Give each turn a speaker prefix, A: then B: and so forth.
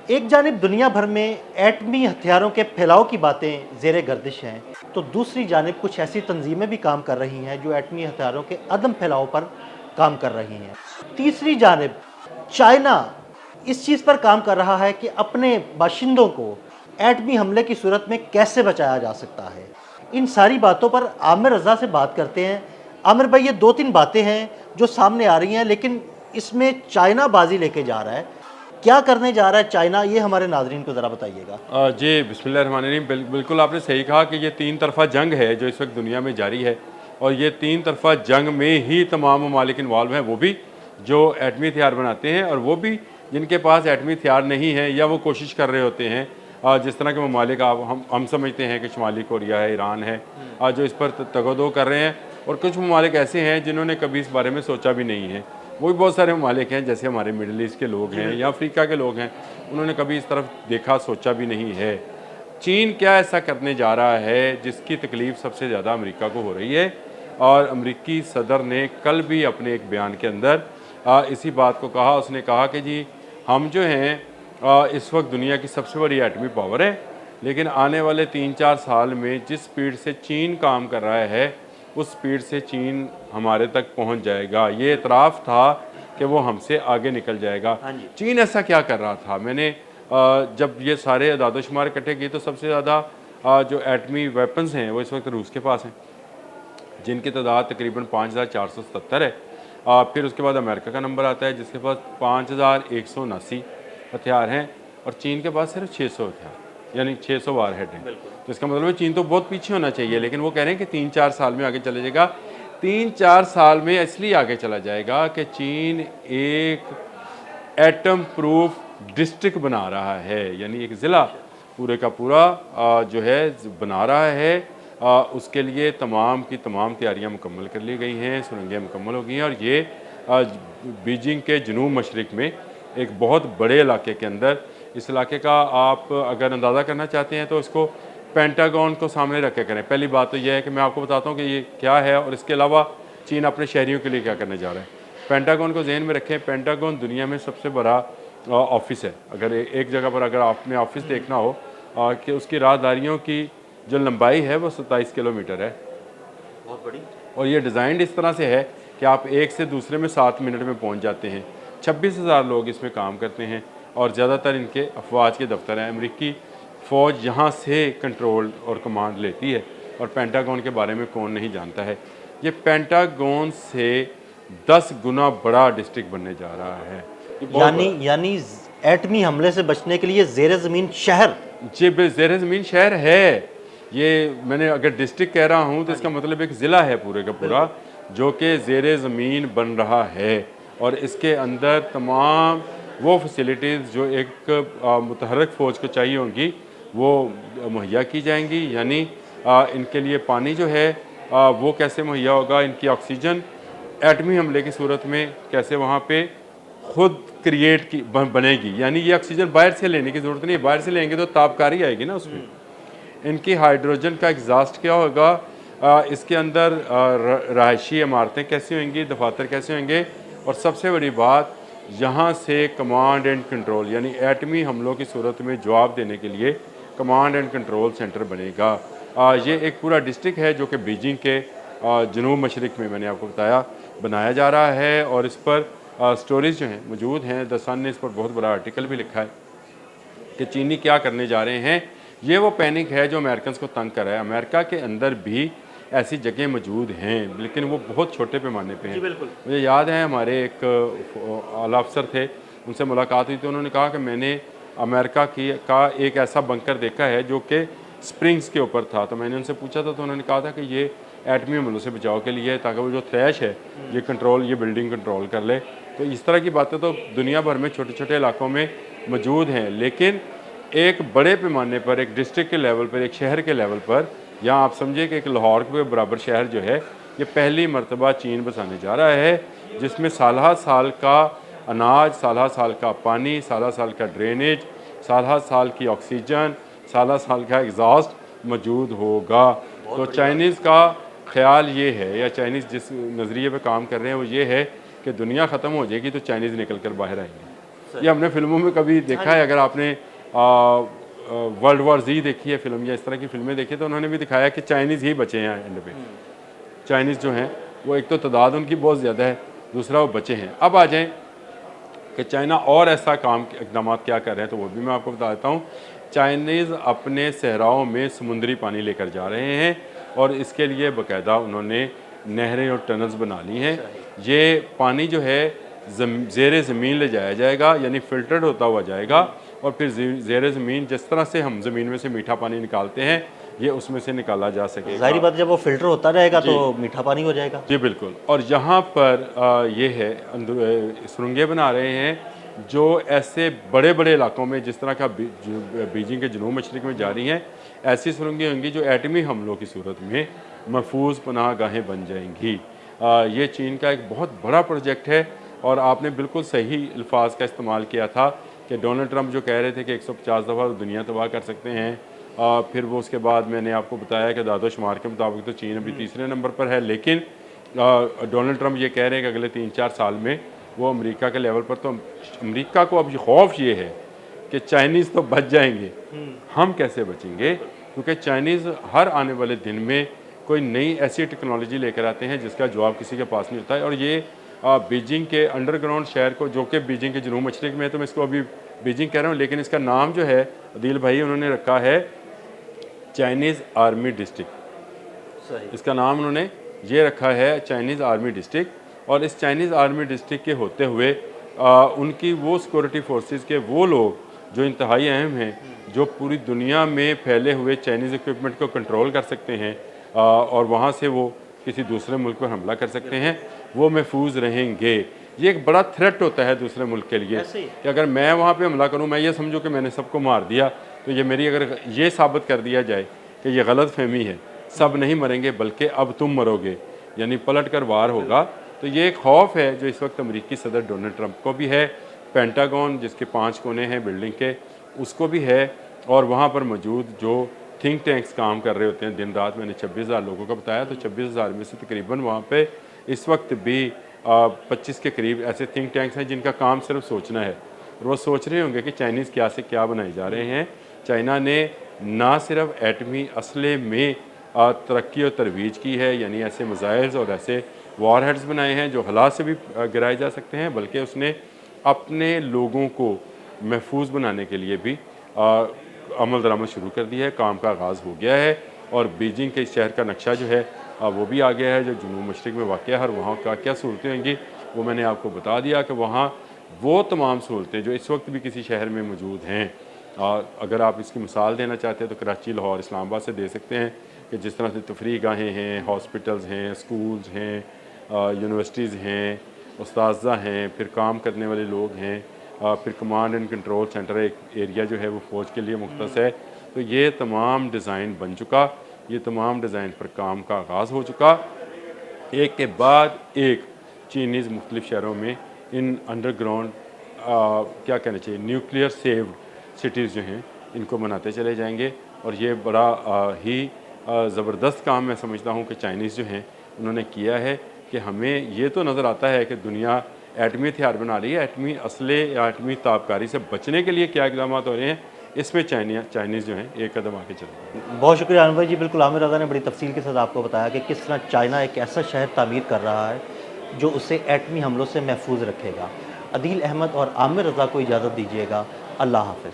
A: एक जानिब दुनिया भर में एटमी हथियारों के फैलाव की बातें ज़ेरे गर्दिश हैं, तो दूसरी जानिब कुछ ऐसी तंजीमें भी काम कर रही हैं जो एटमी हथियारों के अदम फैलाव पर काम कर रही हैं। तीसरी जानिब चाइना इस चीज़ पर काम कर रहा है कि अपने बाशिंदों को एटमी हमले की सूरत में कैसे बचाया जा सकता है। इन सारी बातों पर आमिर रज़ा से बात करते हैं। आमिर भाई, ये दो तीन बातें हैं जो सामने आ रही हैं, लेकिन इसमें चाइना बाजी लेके जा रहा है। क्या करने जा रहा है चाइना, ये हमारे नाज़रीन को ज़रा बताइएगा।
B: जी बिस्मिल्लाहिर्रहमानिर्रहीम। बिल्कुल आपने सही कहा कि ये तीन तरफ़ा जंग है जो इस वक्त दुनिया में जारी है, और ये तीन तरफ़ा जंग में ही तमाम ममालिक इन्वॉल्व हैं, वो भी जो एटमी हथियार बनाते हैं और वो भी जिनके पास एटमी हथियार नहीं है या वो कोशिश कर रहे होते हैं। जिस तरह के ममालिक आप हम समझते हैं कि शुमाली कोरिया है, ईरान है, जो इस पर तगदो कर रहे हैं, और कुछ ममालिक ऐसे हैं जिन्होंने कभी इस बारे में सोचा भी नहीं है। वो भी बहुत सारे ममालिक हैं, जैसे हमारे मिडल ईस्ट के लोग हैं या अफ्रीका के लोग हैं, उन्होंने कभी इस तरफ देखा सोचा भी नहीं है। चीन क्या ऐसा करने जा रहा है जिसकी तकलीफ़ सबसे ज़्यादा अमेरिका को हो रही है, और अमेरिकी सदर ने कल भी अपने एक बयान के अंदर इसी बात को कहा। उसने कहा कि जी हम जो हैं इस वक्त दुनिया की सबसे बड़ी एटमी पावर है, लेकिन आने वाले 3-4 साल में जिस स्पीड से चीन काम कर रहा है उस स्पीड से चीन हमारे तक पहुंच जाएगा। ये इतराफ़ था कि वो हमसे आगे निकल जाएगा।
A: हाँ जी।
B: चीन ऐसा क्या कर रहा था? मैंने जब ये सारे अदाद-ओ-शुमार इकट्ठे किए तो सबसे ज़्यादा जो एटमी वेपन्स हैं वो इस वक्त रूस के पास हैं, जिनकी तादाद तकरीबन 5477 है। फिर उसके बाद अमेरिका का नंबर आता है जिसके पास 5179 हथियार हैं, और चीन के पास सिर्फ 600 हथियार, यानी 600 वार हेड हैं। तो इसका मतलब है चीन तो बहुत पीछे होना चाहिए, लेकिन वो कह रहे हैं कि 3-4 साल में आगे चले जाएगा। 3-4 साल में इसलिए आगे चला जाएगा कि चीन एक एटम प्रूफ डिस्ट्रिक्ट बना रहा है, यानी एक ज़िला पूरे का पूरा जो है बना रहा है। उसके लिए तमाम की तमाम तैयारियां मुकम्मल कर ली गई हैं, सुरंगें मुकम्मल हो गई हैं, और ये बीजिंग के जनूब मशरिक़ में एक बहुत बड़े इलाके के अंदर, इस इलाके का आप अगर अंदाज़ा करना चाहते हैं तो इसको पेंटागन को सामने रख के करें। पहली बात तो यह है कि मैं आपको बताता हूँ कि ये क्या है और इसके अलावा चीन अपने शहरियों के लिए क्या करने जा रहा है। पेंटागन को जहन में रखें। पेंटागन दुनिया में सबसे बड़ा ऑफिस है। अगर एक जगह पर अगर आपने ऑफिस देखना हो कि उसकी राहदारियों की जो लंबाई है वो 27 किलोमीटर है,
A: बहुत बड़ी।
B: और ये डिज़ाइंड इस तरह से है कि आप एक से दूसरे में 7 मिनट में पहुंच जाते हैं। 26,000 लोग इसमें काम करते हैं, और ज़्यादातर इनके अफवाज के दफ्तर हैं। अमेरिकी फ़ौज यहाँ से कंट्रोल और कमांड लेती है, और पेंटागन के बारे में कौन नहीं जानता है। ये पेंटागन से 10 गुना बड़ा डिस्ट्रिक्ट बनने जा रहा है।
A: यानी एटमी हमले से बचने के लिए ज़ेरे ज़मीन शहर।
B: जी ज़ेर ज़मीन शहर है। ये मैंने अगर डिस्ट्रिक्ट कह रहा हूँ तो इसका मतलब एक ज़िला है पूरे का पूरा, जो कि ज़ेर ज़मीन बन रहा है, और इसके अंदर तमाम वो फैसिलिटीज़ जो एक मुतहर्रिक फ़ौज को चाहिए होंगी वो मुहैया की जाएंगी। यानी इनके लिए पानी जो है वो कैसे मुहैया होगा, इनकी ऑक्सीजन एटमी हमले की सूरत में कैसे वहाँ पे खुद क्रिएट की बनेगी। यानी ये ऑक्सीजन बाहर से लेने की ज़रूरत नहीं है, बाहर से लेंगे तो तापकारी आएगी ना उसमें। इनकी हाइड्रोजन का एग्जॉस्ट क्या होगा, इसके अंदर रहायशी इमारतें कैसी होंगी, दफातर कैसे होंगे, और सबसे बड़ी बात यहाँ से कमांड एंड कंट्रोल, यानी एटमी हमलों की सूरत में जवाब देने के लिए कमांड एंड कंट्रोल सेंटर बनेगा। ये एक पूरा डिस्ट्रिक्ट है जो कि बीजिंग के जनूब मशरिक़ में, मैंने आपको बताया, बनाया जा रहा है, और इस पर स्टोरीज़ जो हैं मौजूद हैं। द सन ने इस पर बहुत बड़ा आर्टिकल भी लिखा है कि चीनी क्या करने जा रहे हैं। ये वो पैनिक है जो अमेरिकन को तंग कर रहा है। अमेरिका के अंदर भी ऐसी जगह मौजूद हैं, लेकिन वो बहुत छोटे पैमाने पे हैं। मुझे याद है हमारे एक आला अफसर थे, उनसे मुलाकात हुई तो उन्होंने कहा कि मैंने अमेरिका का एक ऐसा बंकर देखा है जो कि स्प्रिंग्स के ऊपर था। तो मैंने उनसे पूछा था तो उन्होंने कहा था कि ये एटमी हमलों से बचाव के लिए है, ताकि वो जो थ्रैश है ये बिल्डिंग कंट्रोल कर ले। तो इस तरह की बातें तो दुनिया भर में छोटे छोटे इलाकों में मौजूद हैं, लेकिन एक बड़े पैमाने पर, एक डिस्ट्रिक्ट के लेवल पर, एक शहर के लेवल पर, या आप समझिए कि एक लाहौर के बराबर शहर जो है, ये पहली मरतबा चीन बसाने जा रहा है, जिसमें साल साल का अनाज, साल साल का पानी, साल साल का ड्रेनेज, साल साल की ऑक्सीजन, साल साल का एग्जॉस्ट मौजूद होगा। तो चाइनीज़ का ख्याल ये है, या चाइनीज़ जिस नज़रिए पर काम कर रहे हैं वो ये है कि दुनिया ख़त्म हो जाएगी तो चाइनीज़ निकल कर बाहर आएंगे। ये हमने फिल्मों में कभी देखा है। अगर आपने वर्ल्ड वॉर Z देखी है फिल्म या इस तरह की फिल्में देखी तो उन्होंने भी दिखाया कि चाइनीज़ ही बचे हैं एंड पे। चाइनीज़ जो हैं वो एक तो तादाद उनकी बहुत ज़्यादा है, दूसरा वो बचे हैं। अब आ जाएं कि चाइना और ऐसा काम इकदाम क्या कर रहे हैं तो वो भी मैं आपको बता देता हूँ। चाइनीज़ अपने सहराओं में समुद्री पानी लेकर जा रहे हैं और इसके लिए बाकायदा उन्होंने नहरें और टनल्स बना ली हैं। ये पानी जो है ज़ेरे ज़मीन ले जाया जाएगा, यानी फ़िल्टर्ड होता हुआ जाएगा और फिर ज़ेरे ज़मीन जिस तरह से हम ज़मीन में से मीठा पानी निकालते हैं ये उसमें से निकाला जा सकेगा।
A: ज़ाहिर बात जब वो फ़िल्टर होता रहेगा तो मीठा पानी हो जाएगा।
B: जी बिल्कुल। और यहाँ पर ये है सुरंगें बना रहे हैं जो ऐसे बड़े बड़े इलाकों में जिस तरह का बीजिंग के जनूब मशरिक में जा रही हैं, ऐसी सुरंगें होंगी जो एटमी हमलों की सूरत में महफूज पनाह गाहें बन जाएंगी। ये चीन का एक बहुत बड़ा प्रोजेक्ट है और आपने बिल्कुल सही अल्फाज का इस्तेमाल किया था कि डोनाल्ड ट्रंप जो कह रहे थे कि 150 दफ़ा दुनिया तबाह कर सकते हैं। फिर वो उसके बाद मैंने आपको बताया कि दादोशुमार के मुताबिक तो चीन अभी तीसरे नंबर पर है, लेकिन डोनाल्ड ट्रंप ये कह रहे हैं कि अगले 3-4 साल में वो अमेरिका के लेवल पर, तो अमेरिका को अब खौफ ये है कि चाइनीज़ तो बच जाएंगे, हम कैसे बचेंगे? क्योंकि चाइनीज़ हर आने वाले दिन में कोई नई ऐसी टेक्नोलॉजी लेकर आते हैं जिसका जवाब किसी के पास नहीं होता है। और ये बीजिंग के अंडरग्राउंड शहर को, जो कि बीजिंग के जनूब मशरिक में है, तो मैं इसको अभी बीजिंग कह रहा हूँ, लेकिन इसका नाम जो है अदील भाई उन्होंने रखा है चाइनीज़ आर्मी डिस्ट्रिक्ट। इसका नाम उन्होंने ये रखा है चाइनीज़ आर्मी डिस्ट्रिक्ट। और इस चाइनीज़ आर्मी डिस्ट्रिक्ट के होते हुए उनकी वो सिक्योरिटी फोर्सेस के वो लोग जो इंतहाई अहम हैं, जो पूरी दुनिया में फैले हुए चाइनीज़ इक्विपमेंट को कंट्रोल कर सकते हैं और वहाँ से वो किसी दूसरे मुल्क पर हमला कर सकते हैं, वो महफूज रहेंगे। ये एक बड़ा थ्रेट होता है दूसरे मुल्क के लिए कि अगर मैं वहाँ पे हमला करूँ, मैं ये समझूँ कि मैंने सबको मार दिया, तो ये मेरी अगर ये साबित कर दिया जाए कि ये गलत फहमी है, सब नहीं मरेंगे बल्कि अब तुम मरोगे, यानी पलट कर वार होगा। तो ये एक खौफ है जो इस वक्त अमेरिकी सदर डोनाल्ड ट्रंप को भी है, पेंटागन जिसके 5 कोने हैं बिल्डिंग के उसको भी है, और वहाँ पर मौजूद जो थिंक टैंक्स काम कर रहे होते हैं दिन रात। मैंने 26,000 लोगों को बताया, तो 26,000 में से तकरीबन वहाँ पे इस वक्त भी 25 के करीब ऐसे थिंक टैंक्स हैं जिनका काम सिर्फ सोचना है। और वो सोच रहे होंगे कि चाइनीज़ क्या से क्या बनाए जा रहे हैं। चाइना ने ना सिर्फ एटमी असले में तरक्की और तरवीज की है, यानी ऐसे मिसाइल्स और ऐसे वॉर हेड्स बनाए हैं जो हालात से भी गिराए जा सकते हैं, बल्कि उसने अपने लोगों को महफूज बनाने के लिए भी अमल दरामद शुरू कर दिया है। काम का आगाज़ हो गया है और बीजिंग के शहर का नक्शा जो है वो भी आ गया है जो जनूब मशरिक में वाक़ है। हर वहाँ का क्या सहूलतें होंगी वो मैंने आपको बता दिया कि वहाँ वो तमाम सहूलतें जो इस वक्त भी किसी शहर में मौजूद हैं, और अगर आप इसकी मिसाल देना चाहते हैं तो कराची, लाहौर, इस्लामाबाद से दे सकते हैं कि जिस तरह से तफरीह गाहें हैं, हॉस्पिटल्स हैं, स्कूल्स हैं, यूनिवर्सिटीज़ हैं, उस्ताज़ा हैं, फिर काम करने वाले लोग हैं, फिर कमांड एंड कंट्रोल सेंटर एक एरिया जो है वो फ़ौज के लिए मुख्तस है। तो ये तमाम डिज़ाइन बन चुका, ये तमाम डिज़ाइन पर काम का आगाज़ हो चुका। एक के बाद एक चीनीज़ मुख्तलिफ शहरों में इन अंडरग्राउंड क्या कहना चाहिए न्यूक्लियर सेव्ड सिटीज़ जो हैं इनको बनाते चले जाएंगे। और ये बड़ा ही ज़बरदस्त काम मैं समझता हूँ कि चाइनीज़ जो हैं उन्होंने किया है कि हमें ये तो नज़र आता है कि दुनिया एटमी हथियार बना रही है, एटमी असले या एटमी ताबकारी से बचने के लिए क्या इकदाम हो रहे हैं, इसमें चाइनीज़ जो हैं एक कदम आगे चल रहे हैं।
A: बहुत शुक्रिया अनवर जी। बिल्कुल आमिर रज़ा ने बड़ी तफसील के साथ आपको बताया कि किस तरह चाइना एक ऐसा शहर तामीर कर रहा है जो उसे एटमी हमलों से महफूज रखेगा। अदील अहमद और आमिर रज़ा को इजाज़त दीजिएगा। अल्लाह हाफ़िज़।